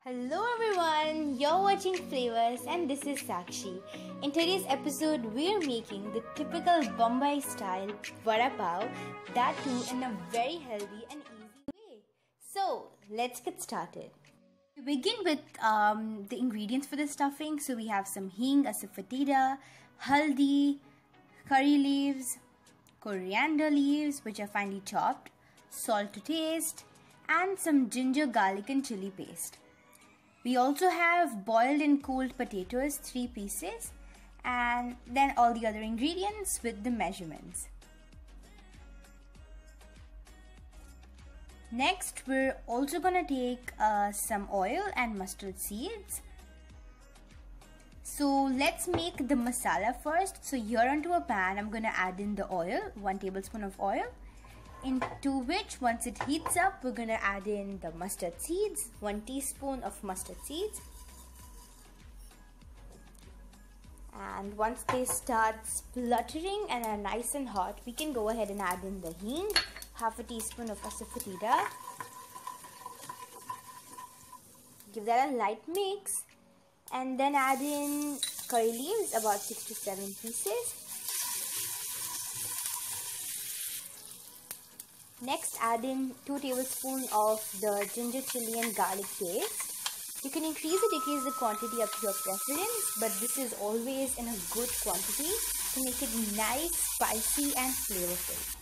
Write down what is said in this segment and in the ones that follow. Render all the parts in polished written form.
Hello everyone, you're watching Flavours and this is Sakshi. In today's episode, we're making the typical Bombay style Vada Pav, that too in a very healthy and easy way. So, let's get started. We begin with the ingredients for the stuffing. So we have some hing, asafoetida, haldi, curry leaves, coriander leaves which are finely chopped, salt to taste, and some ginger, garlic and chili paste. We also have boiled and cooled potatoes, 3 pieces, and then all the other ingredients with the measurements. Next, we're also gonna take some oil and mustard seeds. So let's make the masala first. So here onto a pan, I'm gonna add in the oil, 1 tablespoon of oil, into which once it heats up, we're gonna add in the mustard seeds, 1 teaspoon of mustard seeds. And once they start spluttering and are nice and hot, we can go ahead and add in the hing, 1/2 teaspoon of asafoetida. Give that a light mix and then add in curry leaves, about 6 to 7 pieces. Next, add in 2 tablespoons of the ginger, chili and garlic paste. You can increase or decrease the quantity up to your preference, but this is always in a good quantity to make it nice, spicy and flavorful.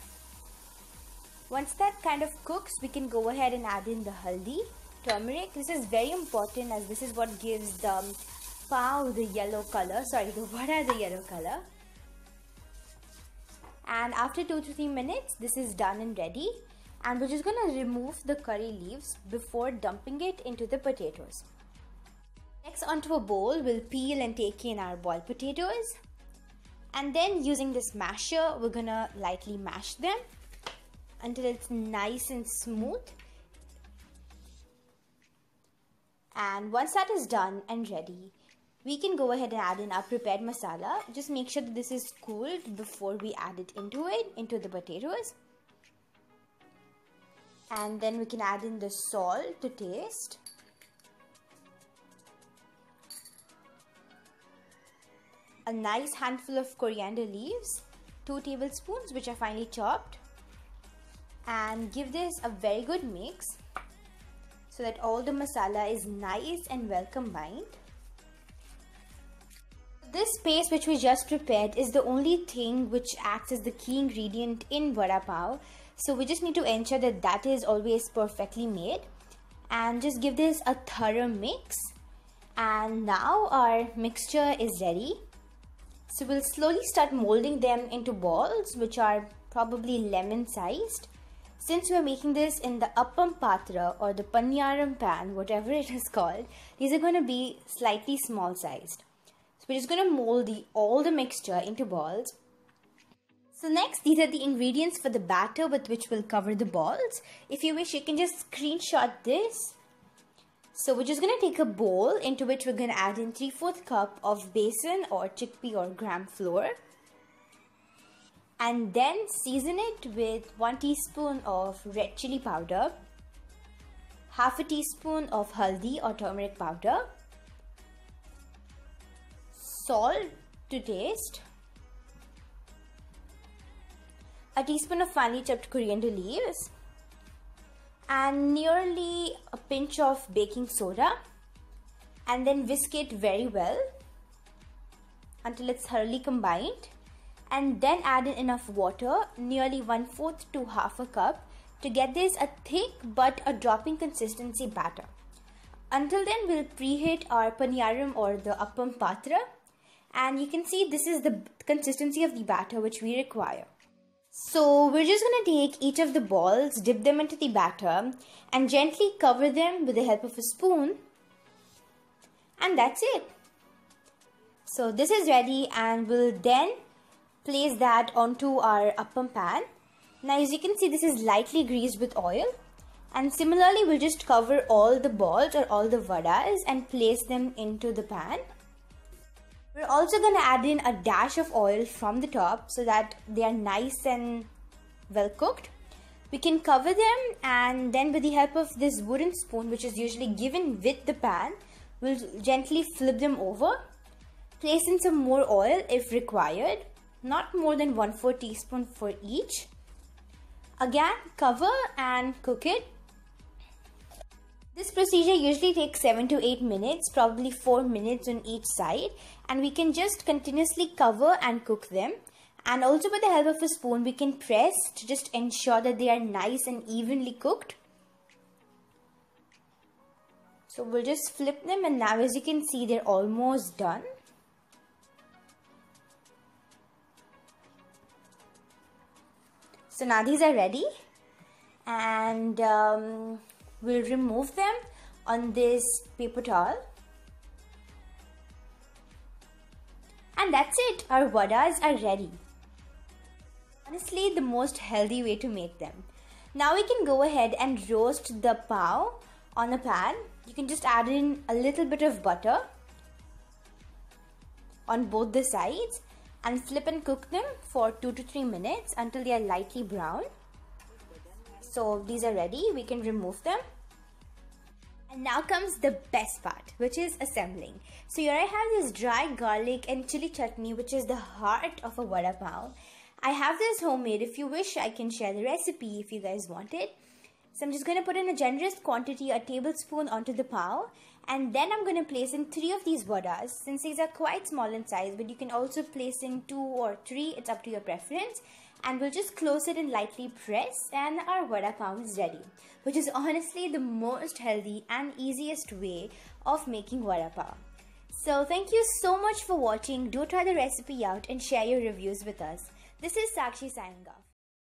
Once that kind of cooks, we can go ahead and add in the haldi, turmeric. This is very important as this is what gives the pav the yellow color, the vada the yellow color. And after 2 to 3 minutes, this is done and ready. And we're just going to remove the curry leaves before dumping it into the potatoes. Next, onto a bowl, we'll peel and take in our boiled potatoes. And then using this masher, we're going to lightly mash them until it's nice and smooth. And once that is done and ready, we can go ahead and add in our prepared masala. Just make sure that this is cooled before we add it into the potatoes. And then we can add in the salt to taste. A nice handful of coriander leaves, 2 tablespoons which are finely chopped. And give this a very good mix so that all the masala is nice and well combined. This paste which we just prepared is the only thing which acts as the key ingredient in Vada Pav. So we just need to ensure that that is always perfectly made. And just give this a thorough mix. And now our mixture is ready. So we'll slowly start molding them into balls which are probably lemon sized. Since we're making this in the appam patra or the paniyaram pan, whatever it is called, these are going to be slightly small sized. So we're just going to mold all the mixture into balls. So next, these are the ingredients for the batter with which we'll cover the balls. If you wish, you can just screenshot this. So we're just going to take a bowl into which we're going to add in 3/4 cup of besan or chickpea or gram flour. And then season it with 1 teaspoon of red chili powder, 1/2 teaspoon of haldi or turmeric powder, salt to taste, a teaspoon of finely chopped coriander leaves, and nearly a pinch of baking soda, and then whisk it very well until it's thoroughly combined, and then add in enough water, nearly 1/4 to 1/2 cup, to get this a thick but a dropping consistency batter. Until then, we'll preheat our paniyaram or the appam patra. And you can see this is the consistency of the batter which we require. So we're just going to take each of the balls, dip them into the batter and gently cover them with the help of a spoon. And that's it. So this is ready and we'll then place that onto our appam pan. Now as you can see, this is lightly greased with oil. And similarly, we'll just cover all the balls or all the vadas and place them into the pan. We're also going to add in a dash of oil from the top so that they are nice and well cooked. We can cover them, and then with the help of this wooden spoon, which is usually given with the pan, we'll gently flip them over. Place in some more oil if required, not more than 1/4 teaspoon for each. Again, cover and cook it. This procedure usually takes 7 to 8 minutes, probably 4 minutes on each side, and we can just continuously cover and cook them. And also with the help of a spoon, we can press to just ensure that they are nice and evenly cooked. So we'll just flip them, and now as you can see, they're almost done. So now these are ready, and we'll remove them on this paper towel. And that's it, our vadas are ready. Honestly, the most healthy way to make them. Now we can go ahead and roast the pav on a pan. You can just add in a little bit of butter on both the sides and flip and cook them for 2 to 3 minutes until they are lightly brown. So these are ready, we can remove them. And now comes the best part, which is assembling. So here I have this dry garlic and chili chutney, which is the heart of a vada pav. I have this homemade. If you wish, I can share the recipe if you guys want it. So I'm just going to put in a generous quantity, a tablespoon onto the pav. And then I'm going to place in 3 of these vadas. Since these are quite small in size, but you can also place in 2 or 3. It's up to your preference. And we'll just close it and lightly press, and our vada pav is ready. Which is honestly the most healthy and easiest way of making vada pav. So thank you so much for watching. Do try the recipe out and share your reviews with us. This is Sakshi signing off.